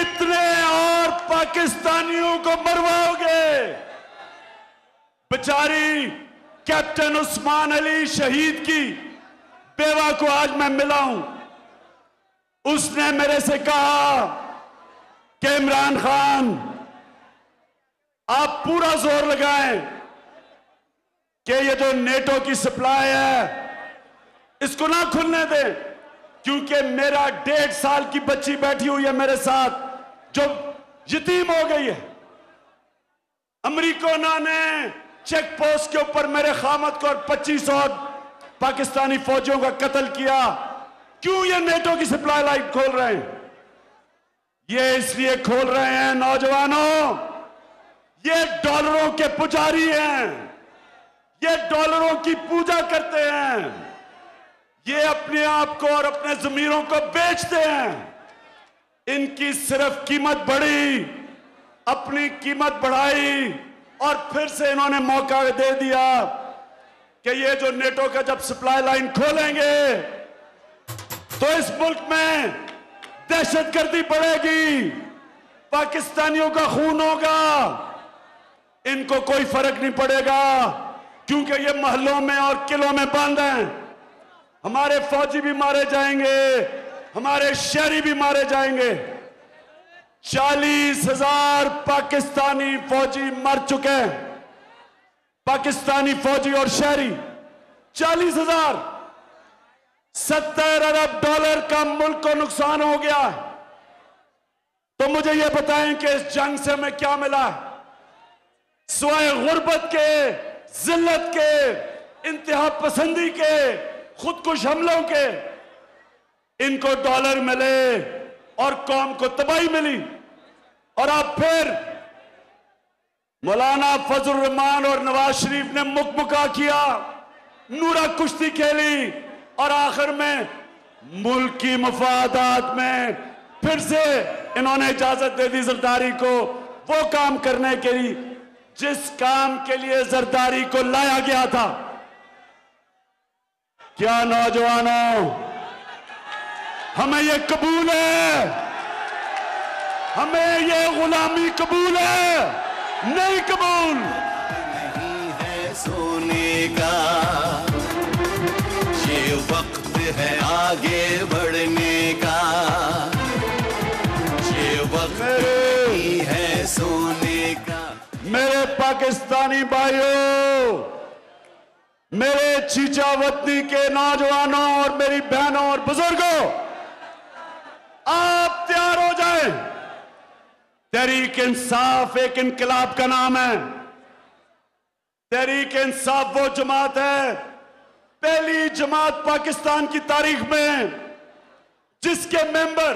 कितने और पाकिस्तानियों को मरवाओगे? बेचारी कैप्टन उस्मान अली शहीद की बेवा को आज मैं मिला हूं। उसने मेरे से कहा कि इमरान खान, आप पूरा जोर लगाएं कि ये जो नेटो की सप्लाई है इसको ना खुलने दें, क्योंकि मेरा 1.5 साल की बच्ची बैठी हुई है मेरे साथ जो यतीम हो गई है। अमरीकों ने चेक पोस्ट के ऊपर मेरे खामद को और 25 और पाकिस्तानी फौजियों का कत्ल किया। क्यों ये नेटो की सप्लाई लाइन खोल रहे हैं? ये इसलिए खोल रहे हैं नौजवानों, ये डॉलरों के पुजारी हैं, ये डॉलरों की पूजा करते हैं, ये अपने आप को और अपने जमीरों को बेचते हैं। इनकी सिर्फ कीमत बढ़ी, अपनी कीमत बढ़ाई और फिर से इन्होंने मौका दे दिया कि ये जो नेटो का जब सप्लाई लाइन खोलेंगे तो इस मुल्क में दहशतगर्दी बढ़ेगी, पाकिस्तानियों का खून होगा। इनको कोई फर्क नहीं पड़ेगा क्योंकि ये महलों में और किलों में बंद हैं। हमारे फौजी भी मारे जाएंगे, हमारे शहरी भी मारे जाएंगे। 40,000 पाकिस्तानी फौजी मर चुके हैं, पाकिस्तानी फौजी और शहरी 40,000। 70 अरब डॉलर का मुल्क को नुकसान हो गया। तो मुझे यह बताएं कि इस जंग से हमें क्या मिला? सिवाय गुर्बत के, जिल्लत के, इंतहा पसंदी के, खुदकुश हमलों के, इनको डॉलर मिले और कौम को तबाही मिली। और अब फिर मौलाना फजल रहमान और नवाज शरीफ ने मुकमुका किया, नूरा कुश्ती खेली और आखिर में मुल्क की मफादात में फिर से इन्होंने इजाजत दे दी जरदारी को वो काम करने के लिए जिस काम के लिए जरदारी को लाया गया था। क्या नौजवानों, हमें ये कबूल है? हमें ये गुलामी कबूल है? नहीं कबूल। नहीं है सोने का, ये वक्त है आगे बढ़ने का, ये वक्त नहीं है सोने का। मेरे पाकिस्तानी भाइयों, मेरे चीचा वतनी के नौजवानों और मेरी बहनों और बुजुर्गों, आप तैयार हो जाएं। तहरीक इंसाफ एक इनकलाब का नाम है। तहरीक इंसाफ वो जमात है, पहली जमात पाकिस्तान की तारीख में जिसके मेंबर,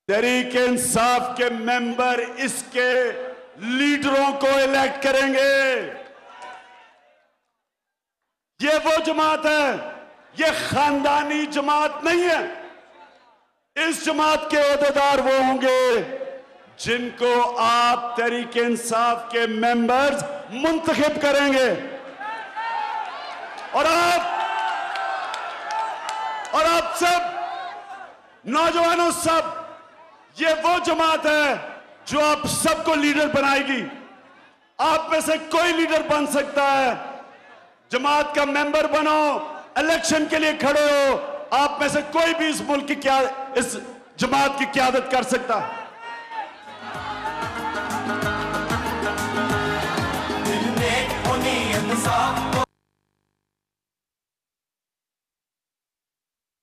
तहरीक इंसाफ के मेंबर इसके लीडरों को इलेक्ट करेंगे। ये वो जमात है, ये खानदानी जमात नहीं है। इस जमात के ओहदेदार वो होंगे जिनको आप तहरीक इंसाफ के मेंबर्स मुंतखब करेंगे। और आप सब नौजवानों, सब, ये वो जमात है जो आप सबको लीडर बनाएगी। आप में से कोई लीडर बन सकता है। जमात का मेंबर बनो, इलेक्शन के लिए खड़े हो। आप में से कोई भी इस मुल्क की इस जमात की क़यादत कर सकता है।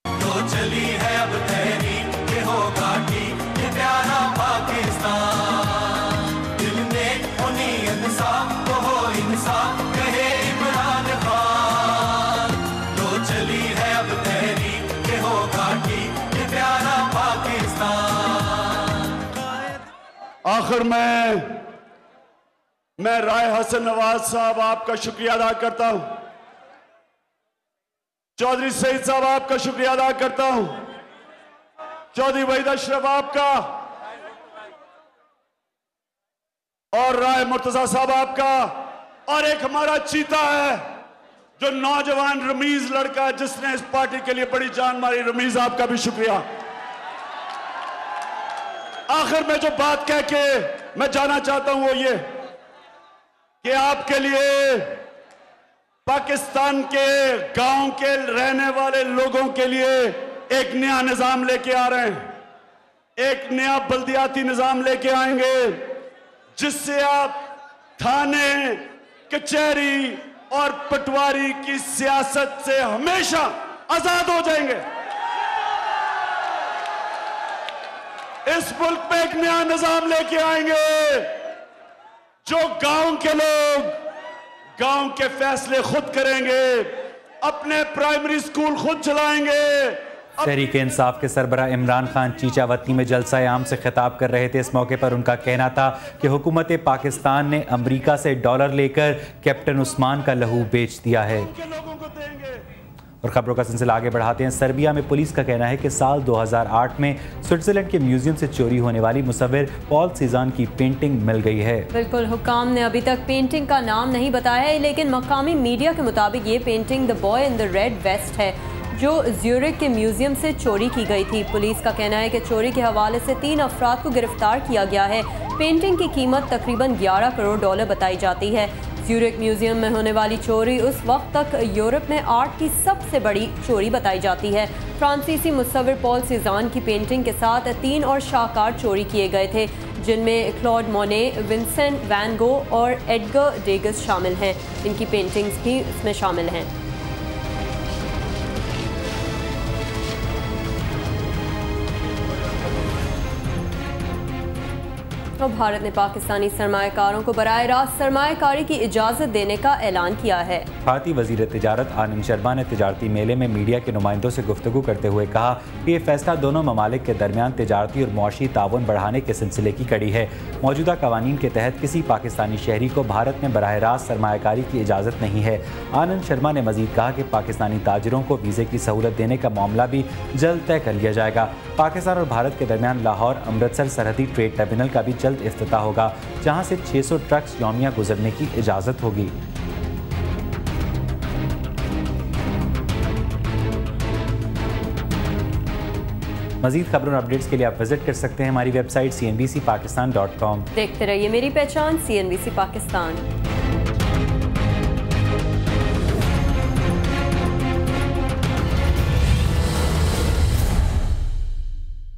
तो चली है अब तहरीक के होगा ठीक, ये प्यारा पाकिस्तान। दिल में होनी इंसाफ तो हो इंसाफ, कहे इमरान खान। तो चली है अब तहरीक के होगा ठीक, ये प्यारा पाकिस्तान। आखिर में मैं राय हसन नवाज साहब आपका शुक्रिया अदा करता हूं। चौधरी सईद साहब आपका शुक्रिया अदा करता हूं। चौधरी वहीद अशरफ आपका और राय मुर्तजा साहब आपका। और एक हमारा चीता है जो नौजवान रमीज लड़का जिसने इस पार्टी के लिए बड़ी जान मारी, रमीज आपका भी शुक्रिया। आखिर में जो बात कह के मैं जाना चाहता हूं वो ये कि आपके लिए पाकिस्तान के गांव के रहने वाले लोगों के लिए एक नया निजाम लेके आ रहे हैं, एक नया बल्दियाती निजाम लेके आएंगे जिससे आप थाने, कचहरी और पटवारी की सियासत से हमेशा आजाद हो जाएंगे। इस मुल्क में एक नया निजाम लेके आएंगे जो गांव के लोग गांव के फैसले खुद करेंगे, अपने प्राइमरी स्कूल खुद चलाएंगे। तहरीक इंसाफ के सरबराह इमरान खान चीचावती में जलसा आम से खिताब कर रहे थे। इस मौके पर उनका कहना था कि हुकूमत पाकिस्तान ने अमरीका से डॉलर लेकर कैप्टन उस्मान का लहू बेच दिया है। और खबरों का सिलसिला आगे बढ़ाते हैं। सर्बिया में पुलिस का कहना है कि साल 2008 में स्विट्जरलैंड के म्यूजियम से चोरी होने वाली मुसव्विर पॉल सीजान की पेंटिंग मिल गई है। बिल्कुल, हुकाम ने अभी तक पेंटिंग का नाम नहीं बताया है, लेकिन मकामी मीडिया के मुताबिक ये painting the boy in the red vest है जो ज्यूरिख के म्यूजियम से चोरी की गई थी। पुलिस का कहना है कि चोरी के हवाले से 3 अफराद को गिरफ्तार किया गया है। पेंटिंग की कीमत तकरीबन 11 करोड़ डॉलर बताई जाती है। ज्यूरिख म्यूजियम में होने वाली चोरी उस वक्त तक यूरोप में आर्ट की सबसे बड़ी चोरी बताई जाती है। फ्रांसीसी मुसव्विर पॉल सीजान की पेंटिंग के साथ 3 और शाहकार चोरी किए गए थे, जिनमें क्लॉड मोने, विंसेंट वैन गो और एडगर डेगस शामिल हैं। इनकी पेंटिंग्स भी इसमें शामिल हैं। तो भारत ने पाकिस्तानी सरमायाकारों को बराह रास्त सरमायाकारी की इजाज़त देने का ऐलान किया है। भारतीय वज़ीर तिजारत आनंद शर्मा ने तिजारती मेले में मीडिया के नुमाइंदों से गुफ्तगू करते हुए कहा कि ये फैसला दोनों ममालिक के दरमियान तिजारती और मुआशी ताउन बढ़ाने के सिलसिले की कड़ी है। मौजूदा कवानीन के तहत किसी पाकिस्तानी शहरी को भारत में बराह रास्त सरमायाकारी की इजाज़त नहीं है। आनंद शर्मा ने मजीद कहा कि पाकिस्तानी ताजरों को वीज़े की सहूलत देने का मामला भी जल्द तय कर लिया जाएगा। पाकिस्तान और भारत के दरमियान लाहौर अमृतसर सरहदी ट्रेड टर्मिनल का भी जल्द इफ्तिताह होगा, जहां से 600 ट्रक्स यौमिया गुजरने की इजाज़त होगी। मज़ीद खबरों और अपडेट्स के लिए आप विजिट कर सकते हैं हमारी वेबसाइट cnbcpakistan.com। देखते रहिए मेरी पहचान CNBC पाकिस्तान।